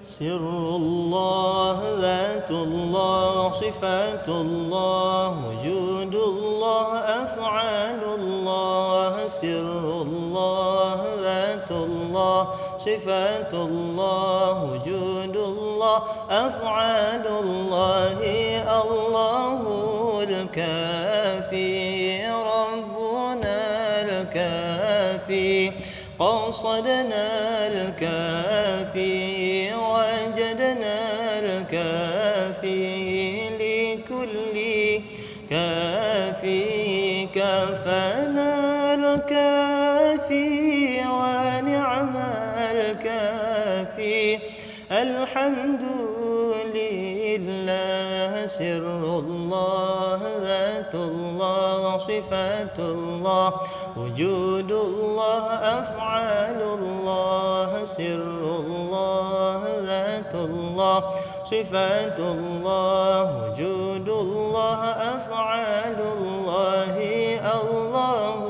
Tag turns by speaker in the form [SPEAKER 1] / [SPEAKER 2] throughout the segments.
[SPEAKER 1] سر الله ذات الله صفات الله وجود الله أفعال الله سر الله ذات الله صفات الله وجود الله أفعال الله الله الكافي ربنا الكافي قصدنا الكافي وجدنا الكافي لكل كافي كفانا الكافي ونعم الكافي الحمد لله سر الله ذات الله صفات الله وجود الله أفعال الله سر الله ذات الله صفات الله وجود الله أفعال الله الله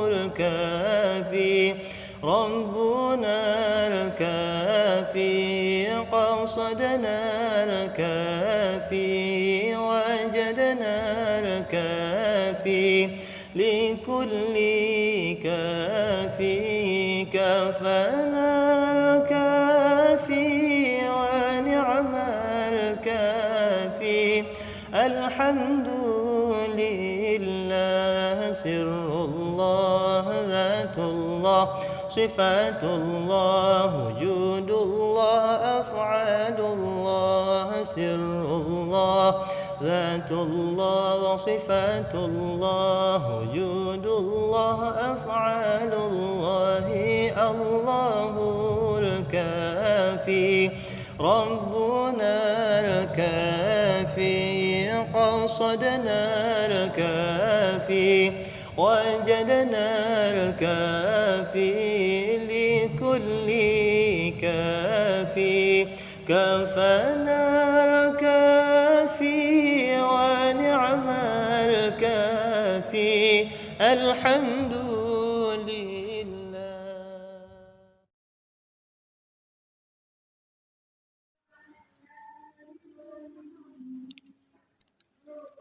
[SPEAKER 1] الكافي ربنا الكافي قصدنا الكافي وجدنا الكافي لكل كافي كفانا الكافي ونعم الكافي الحمد لله سر الله ذات الله صفات الله وجود الله أفعال الله سر الله ذات الله وصفات الله وجود الله أفعال الله الله الكافي ربنا الكافي قصدنا الكافي وجدنا الكافي لكل كافي كفانا الكافي ونعم الكافي الحمد لله.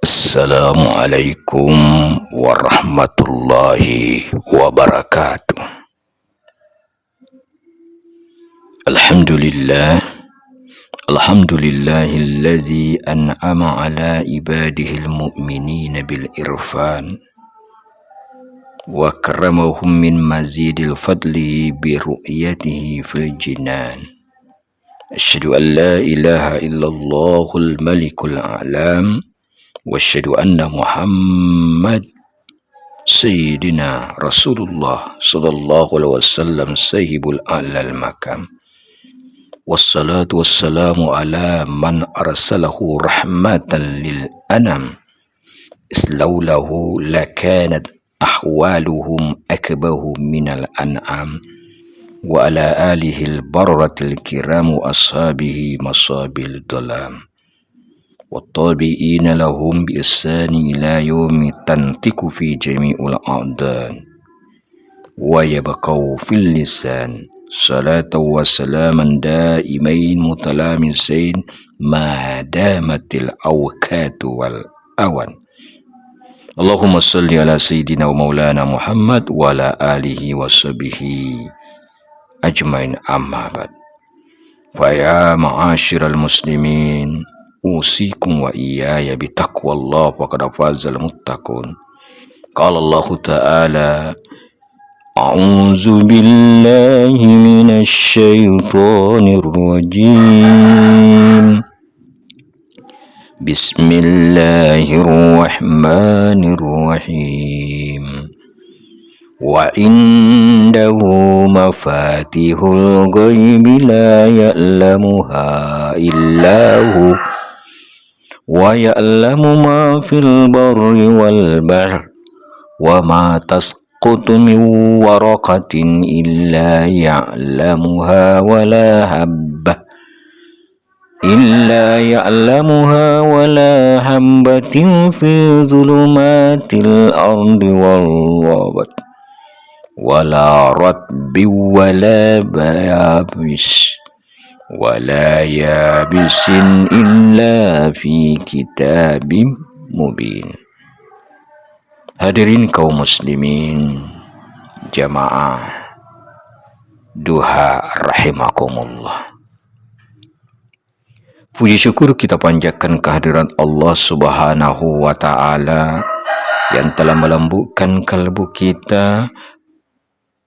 [SPEAKER 2] Assalamualaikum warahmatullahi wabarakatuh. Alhamdulillahillazi an'ama ala ibadihil mu'minina bil irfan wa karramahum min mazidil fadli bi ru'yatihi fil jinan. Asyhadu an la ilaha illallahul malikul a'lam wa asyhadu anna Muhammad Sayyidina Rasulullah sallallahu alaihi wasallam sahibul a'lal makam. Wassalatu wassalamu ala man arsalahu rahmatan lil anam. Islaulahu lakanat ahwaluhum akbahu minal an'am. Wa ala alihil barratil kiram wa ashabihi masabil dhalam. والطابئين لهم بإحسان إلى يوم تنطق في جميع الأعدان ويبقوا في اللسان صلاة وسلاما دائمين متلامسين ما دامت الأوقات والأوان. اللهم صل على سيدنا ومولانا محمد وعلى آله وصحبه أجمعين أما بعد. فيا معاشر المسلمين أوصيكم وإياي بتقوى الله فقد فاز المتقون. قال الله تعالى أعوذ بالله من الشيطان الرجيم بسم الله الرحمن الرحيم وعنده مفاتيح الغيب لا يعلمها إلا هو ويعلم ما في البر والبحر وما تسقط من ورقة إلا يعلمها ولا حبة في ظلمات الأرض والرطب ولا رطب ولا يابس ولا يابس إلا في كتاب مبين. Hadirin kaum muslimin jamaah duha rahimakumullah. Puji syukur kita panjatkan kehadirat Allah Subhanahu wa ta'ala yang telah melembutkan kalbu kita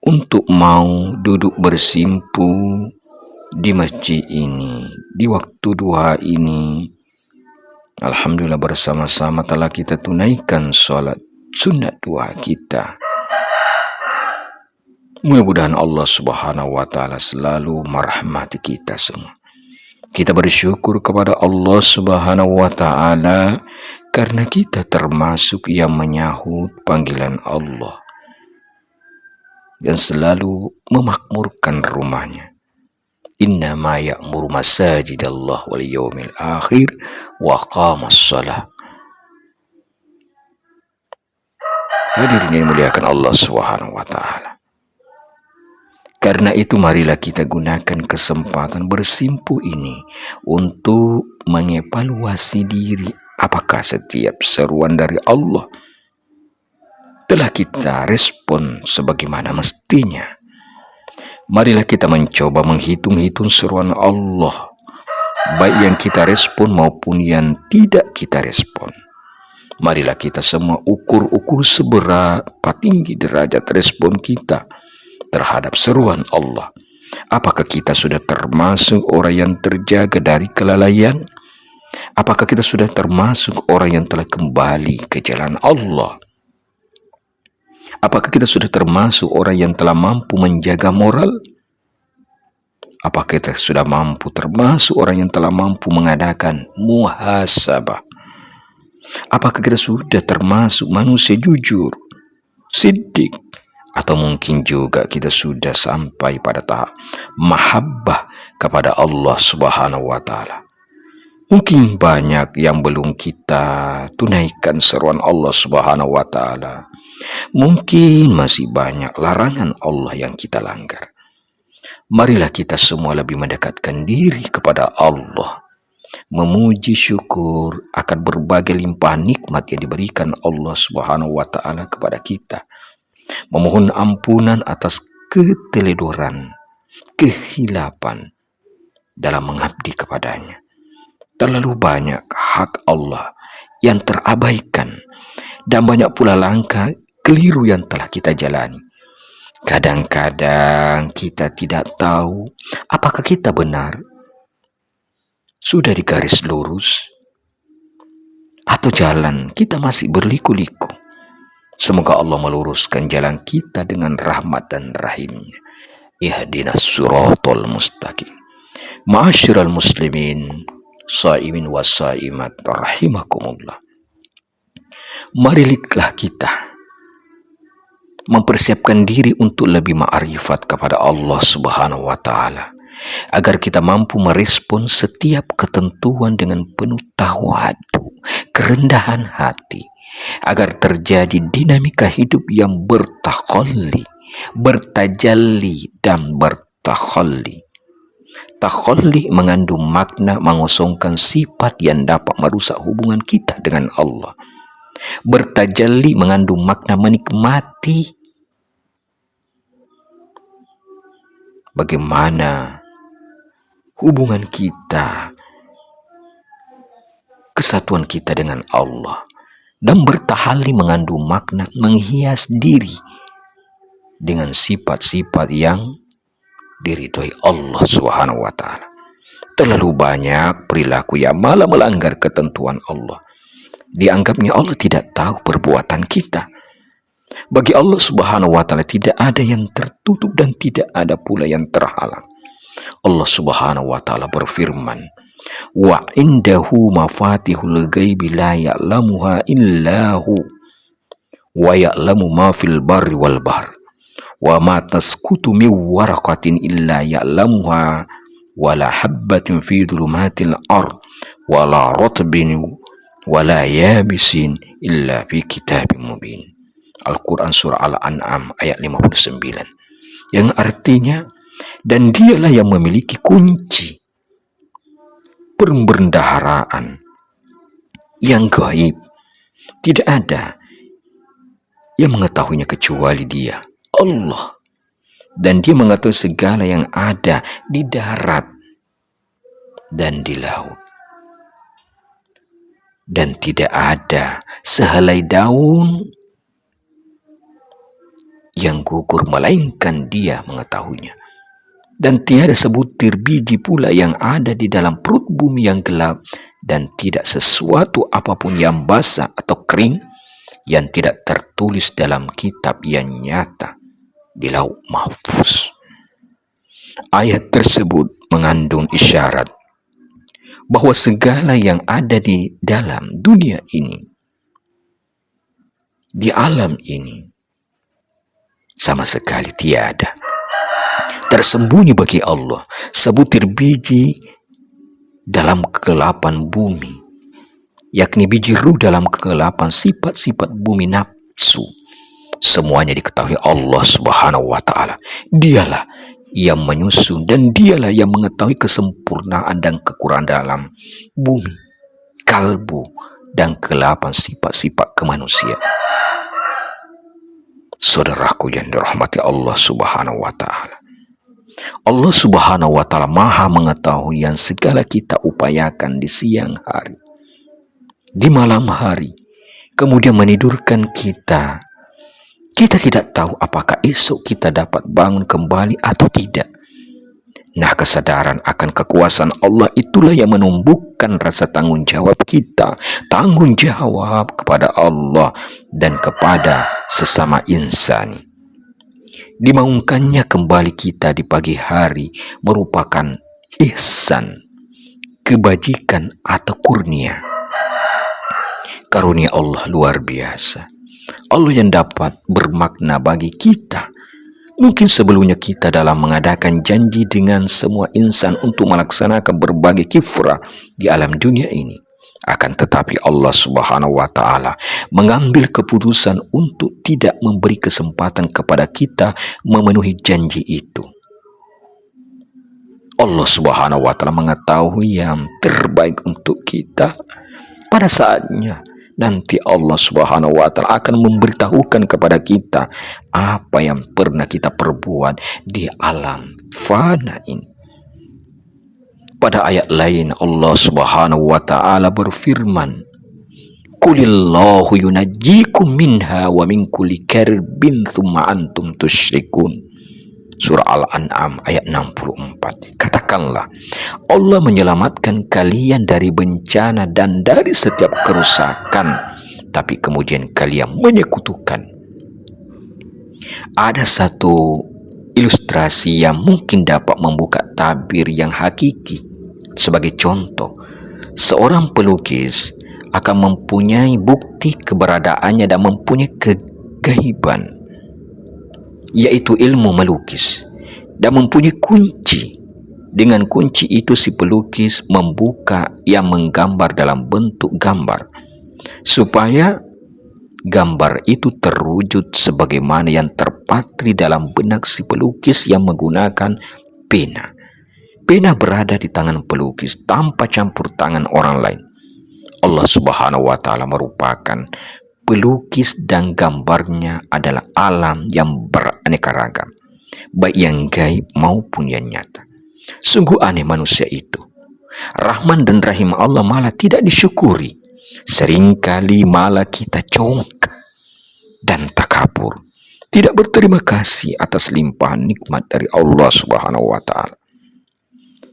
[SPEAKER 2] untuk mau duduk bersimpu di masjid ini, di waktu duha ini. Alhamdulillah bersama-sama telah kita tunaikan sholat sunat duha kita. Mudah-mudahan Allah Subhanahu wa ta'ala selalu merahmati kita semua. Kita bersyukur kepada Allah Subhanahu wa ta'ala karena kita termasuk yang menyahut panggilan Allah dan selalu memakmurkan rumahnya. Innama ya'muru masajidallah wal yawmil akhir wa qamas shalah. Hadirin yang dimuliakan Allah Subhanahu wa ta'ala. Karena itu marilah kita gunakan kesempatan bersimpu ini untuk mengevaluasi diri, apakah setiap seruan dari Allah telah kita respon sebagaimana mestinya. Marilah kita mencoba menghitung-hitung seruan Allah, baik yang kita respon maupun yang tidak kita respon. Marilah kita semua ukur seberapa tinggi derajat respon kita terhadap seruan Allah. Apakah kita sudah termasuk orang yang terjaga dari kelalaian? Apakah kita sudah termasuk orang yang telah kembali ke jalan Allah? Apakah kita sudah termasuk orang yang telah mampu menjaga moral? Apakah kita sudah termasuk orang yang telah mampu mengadakan muhasabah? Apakah kita sudah termasuk manusia jujur, siddiq? Atau mungkin juga kita sudah sampai pada tahap mahabbah kepada Allah Subhanahu wa ta'ala. Mungkin banyak yang belum kita tunaikan seruan Allah Subhanahu wa ta'ala. Mungkin masih banyak larangan Allah yang kita langgar. Marilah kita semua lebih mendekatkan diri kepada Allah, memuji syukur akan berbagai limpahan nikmat yang diberikan Allah Subhanahu wa ta'ala kepada kita, memohon ampunan atas keteledoran, kehilapan dalam mengabdi kepadanya. Terlalu banyak hak Allah yang terabaikan dan banyak pula langkah keliru yang telah kita jalani. Kadang-kadang kita tidak tahu apakah kita benar sudah di garis lurus atau jalan kita masih berliku-liku. Semoga Allah meluruskan jalan kita dengan rahmat dan rahimnya. Ihdinas siratal mustaqim. Ma'asyiral muslimin, shaimin wa shaimat rahimakumullah. Marilah kita mempersiapkan diri untuk lebih ma'rifat kepada Allah Subhanahu wa ta'ala, agar kita mampu merespon setiap ketentuan dengan penuh tawadu, kerendahan hati, agar terjadi dinamika hidup yang bertakhalli, bertajalli dan bertakhalli. Takhalli mengandung makna mengosongkan sifat yang dapat merusak hubungan kita dengan Allah. Bertajalli mengandung makna menikmati bagaimana hubungan kita, kesatuan kita dengan Allah. Dan bertahalli mengandung makna menghias diri dengan sifat-sifat yang diridhoi Allah Subhanahu wa ta'ala. Terlalu banyak perilaku yang malah melanggar ketentuan Allah. Dianggapnya Allah tidak tahu perbuatan kita. Bagi Allah Subhanahu wa ta'ala tidak ada yang tertutup dan tidak ada pula yang terhalang. Allah Subhanahu wa ta'ala berfirman, wa indahu mafatihul ghaibi la ya'lamuha illahu wa ya'lamu ma fil barri wal bahr wa ma tasqutu min waraqatin illa ya'lamuha wa la habbatin fi dhulumatil ard wa la ratbin wa la yabisin illa fi kitabim mubin. Al-Quran surah Al-An'am ayat 59, yang artinya, dan dialah yang memiliki kunci pembendaharaan yang gaib. Tidak ada yang mengetahuinya kecuali Dia, Allah. Dan Dia mengetahui segala yang ada di darat dan di laut. Dan tidak ada sehelai daun yang gugur melainkan Dia mengetahuinya. Dan tiada sebutir biji pula yang ada di dalam perut bumi yang gelap, dan tidak sesuatu apapun yang basah atau kering yang tidak tertulis dalam kitab yang nyata di Lauh Mahfuz. Ayat tersebut mengandung isyarat bahwa segala yang ada di dalam dunia ini, di alam ini, sama sekali tiada tersembunyi bagi Allah sebutir biji dalam kegelapan bumi, yakni biji ruh dalam kegelapan sifat-sifat bumi nafsu. Semuanya diketahui Allah Subhanahu wa Ta'ala. Dialah yang menyusun dan Dialah yang mengetahui kesempurnaan dan kekurangan dalam bumi, kalbu, dan kegelapan sifat-sifat kemanusiaan. Saudaraku yang dirahmati Allah Subhanahu wa Ta'ala, Allah Subhanahu wa Ta'ala Maha mengetahui yang segala kita upayakan di siang hari, di malam hari, kemudian menidurkan kita. Kita tidak tahu apakah esok kita dapat bangun kembali atau tidak. Nah, kesadaran akan kekuasaan Allah itulah yang menumbuhkan rasa tanggung jawab kita, tanggung jawab kepada Allah dan kepada sesama insani. Dimaungkannya kembali kita di pagi hari merupakan ihsan, kebajikan atau kurnia. Karunia Allah luar biasa. Allah yang dapat bermakna bagi kita. Mungkin sebelumnya kita dalam mengadakan janji dengan semua insan untuk melaksanakan berbagai kifrah di alam dunia ini. Akan tetapi Allah Subhanahu wa Ta'ala mengambil keputusan untuk tidak memberi kesempatan kepada kita memenuhi janji itu. Allah Subhanahu wa Ta'ala mengetahui yang terbaik untuk kita. Pada saatnya nanti Allah Subhanahu wa Ta'ala akan memberitahukan kepada kita apa yang pernah kita perbuat di alam fana ini. Pada ayat lain Allah Subhanahu wa Ta'ala berfirman, Qulillahu yunajjikum minha wa min kulli karbin thumma antum tusyrikun. Surah Al-An'am ayat 64. Katakanlah, Allah menyelamatkan kalian dari bencana dan dari setiap kerusakan, tapi kemudian kalian menyekutukan. Ada satu ilustrasi yang mungkin dapat membuka tabir yang hakiki. Sebagai contoh, seorang pelukis akan mempunyai bukti keberadaannya dan mempunyai kegaiban, yaitu ilmu melukis, dan mempunyai kunci. Dengan kunci itu si pelukis membuka yang menggambar dalam bentuk gambar, supaya gambar itu terwujud sebagaimana yang terpatri dalam benak si pelukis yang menggunakan pena. Pena berada di tangan pelukis tanpa campur tangan orang lain. Allah Subhanahu wa Ta'ala merupakan pelukis dan gambarnya adalah alam yang beraneka ragam, baik yang gaib maupun yang nyata. Sungguh aneh manusia itu. Rahman dan Rahim Allah malah tidak disyukuri. Seringkali malah kita congkak dan takabur, tidak berterima kasih atas limpahan nikmat dari Allah Subhanahu wa Ta'ala.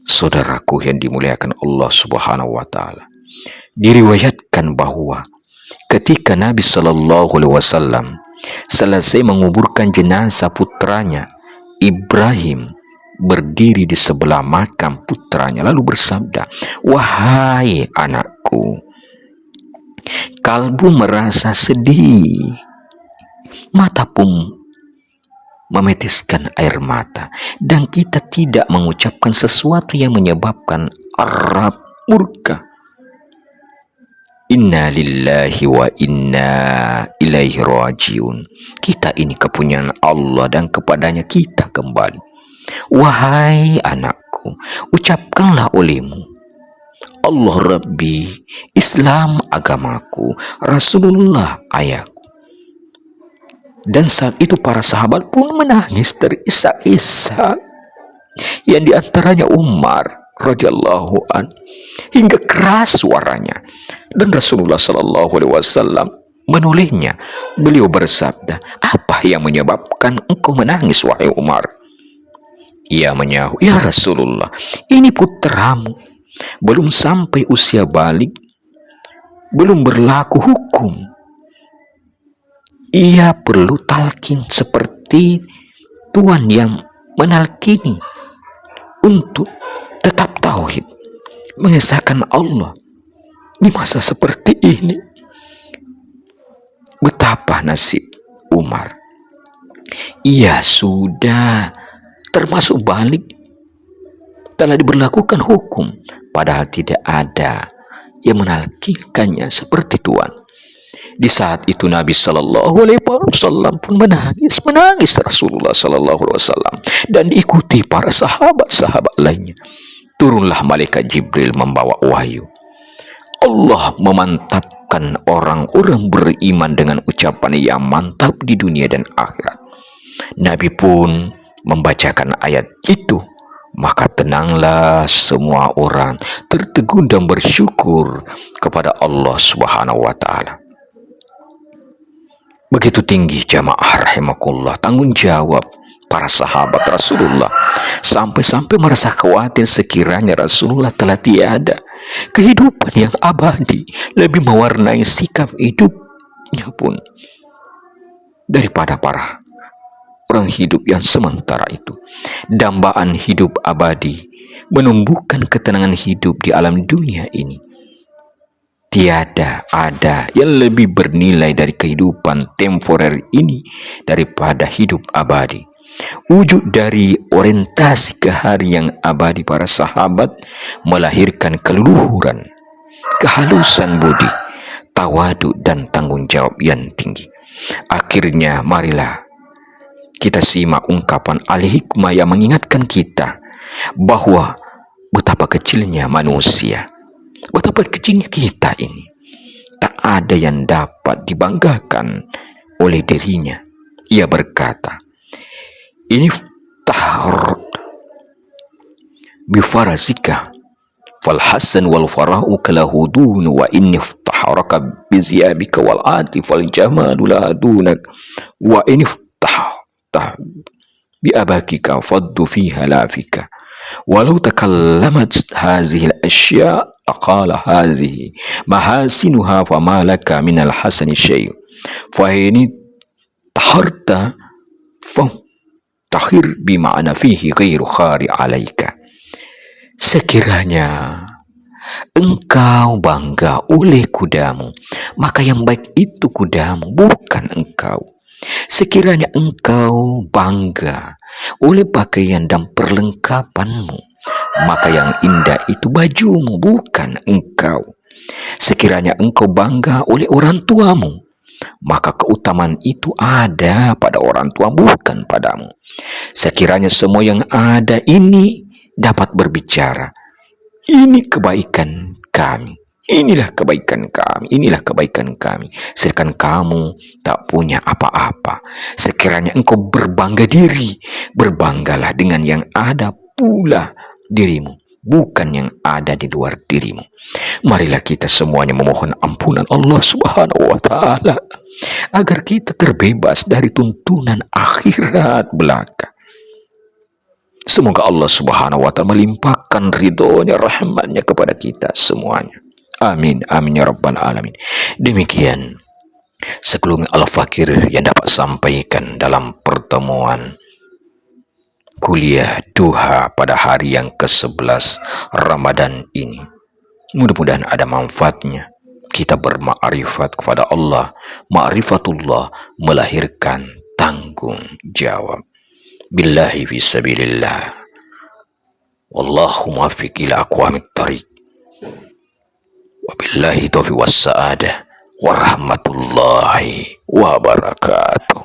[SPEAKER 2] Saudaraku yang dimuliakan Allah Subhanahu wa Ta'ala, diriwayatkan bahwa ketika Nabi Shallallahu Alaihi Wasallam selesai menguburkan jenazah putranya, Ibrahim berdiri di sebelah makam putranya lalu bersabda, "Wahai anakku, kalbu merasa sedih, mata pun memeteskan air mata, dan kita tidak mengucapkan sesuatu yang menyebabkan Arab murka. Inna lillahi wa inna ilaihi rajiun. Kita ini kepunyaan Allah dan kepadanya kita kembali. Wahai anakku, ucapkanlah olehmu, Allah Rabbi, Islam agamaku, Rasulullah ayahku. Dan saat itu para sahabat pun menangis terisak-isak, yang diantaranya Umar radhiyallahu an, hingga keras suaranya. Dan Rasulullah sallallahu alaihi wasallam menolehnya. Beliau bersabda, "Apa yang menyebabkan engkau menangis, wahai Umar?" Ia menyahu, "Ya Rasulullah, ini putramu, belum sampai usia balik, belum berlaku hukum. Ia perlu talqin seperti Tuhan yang menalkini untuk tetap tauhid, mengesahkan Allah di masa seperti ini." Betapa nasib Umar. Ia sudah termasuk balik, telah diberlakukan hukum, padahal tidak ada yang menalkinkannya seperti Tuhan. Di saat itu Nabi Sallallahu Alaihi Wasallam pun menangis Rasulullah Sallallahu Alaihi Wasallam, dan diikuti para sahabat-sahabat lainnya. Turunlah malaikat Jibril membawa wahyu. Allah memantapkan orang-orang beriman dengan ucapan yang mantap di dunia dan akhirat. Nabi pun membacakan ayat itu, maka tenanglah semua orang, tertegun dan bersyukur kepada Allah Subhanahu wa taala. Begitu tinggi jamaah rahimakumullah tanggung jawab para sahabat Rasulullah, sampai-sampai merasa khawatir sekiranya Rasulullah telah tiada. Kehidupan yang abadi lebih mewarnai sikap hidupnya pun daripada para orang hidup yang sementara itu. Dambaan hidup abadi menumbuhkan ketenangan hidup di alam dunia ini. Tiada ada yang lebih bernilai dari kehidupan temporer ini daripada hidup abadi. Wujud dari orientasi ke hari yang abadi para sahabat melahirkan keluhuran, kehalusan budi, tawadu dan tanggung jawab yang tinggi. Akhirnya marilah kita simak ungkapan Al-Hikmah yang mengingatkan kita bahwa betapa kecilnya manusia, betapa kecilnya kita ini. Tak ada yang dapat dibanggakan oleh dirinya. Ia berkata, "Ini tahar bifarazika fal hasan wal fara'u kalahudun wa inni iftaharaka biziyabika wal ati fal jamalu ladunak wa inni iftahta bi abakika faddu fiha lafika walau takallamat hazihi al-ashya' aqala hazihi mahasinuha fama laka min al-hasani syai' fa ini taharta fa takhir bima'na fihi ghairu khari alaika." Sekiranya engkau bangga oleh kudamu, maka yang baik itu kudamu, bukan engkau. Sekiranya engkau bangga oleh pakaian dan perlengkapanmu, maka yang indah itu bajumu, bukan engkau. Sekiranya engkau bangga oleh orang tuamu, maka keutamaan itu ada pada orang tua, bukan padamu. Sekiranya semua yang ada ini dapat berbicara, "Ini kebaikan kami, inilah kebaikan kami, inilah kebaikan kami," sedangkan kamu tak punya apa-apa. Sekiranya engkau berbangga diri, berbanggalah dengan yang ada pula dirimu, bukan yang ada di luar dirimu. Marilah kita semuanya memohon ampunan Allah Subhanahu wa taala agar kita terbebas dari tuntunan akhirat belaka. Semoga Allah Subhanahu wa taala melimpahkan ridhonya, rahmatnya kepada kita semuanya. Amin, amin ya rabbal alamin. Demikian sekelumit al-fakir yang dapat sampaikan dalam pertemuan kuliah duha pada hari yang ke-11 Ramadan ini. Mudah-mudahan ada manfaatnya. Kita bermakrifat kepada Allah. Ma'rifatullah melahirkan tanggung jawab. Billahi fisabilillah. Wallahu muwaffiq ila aqwamit thariq. Wabillahi taufiq was sa'adah. Warahmatullahi wabarakatuh.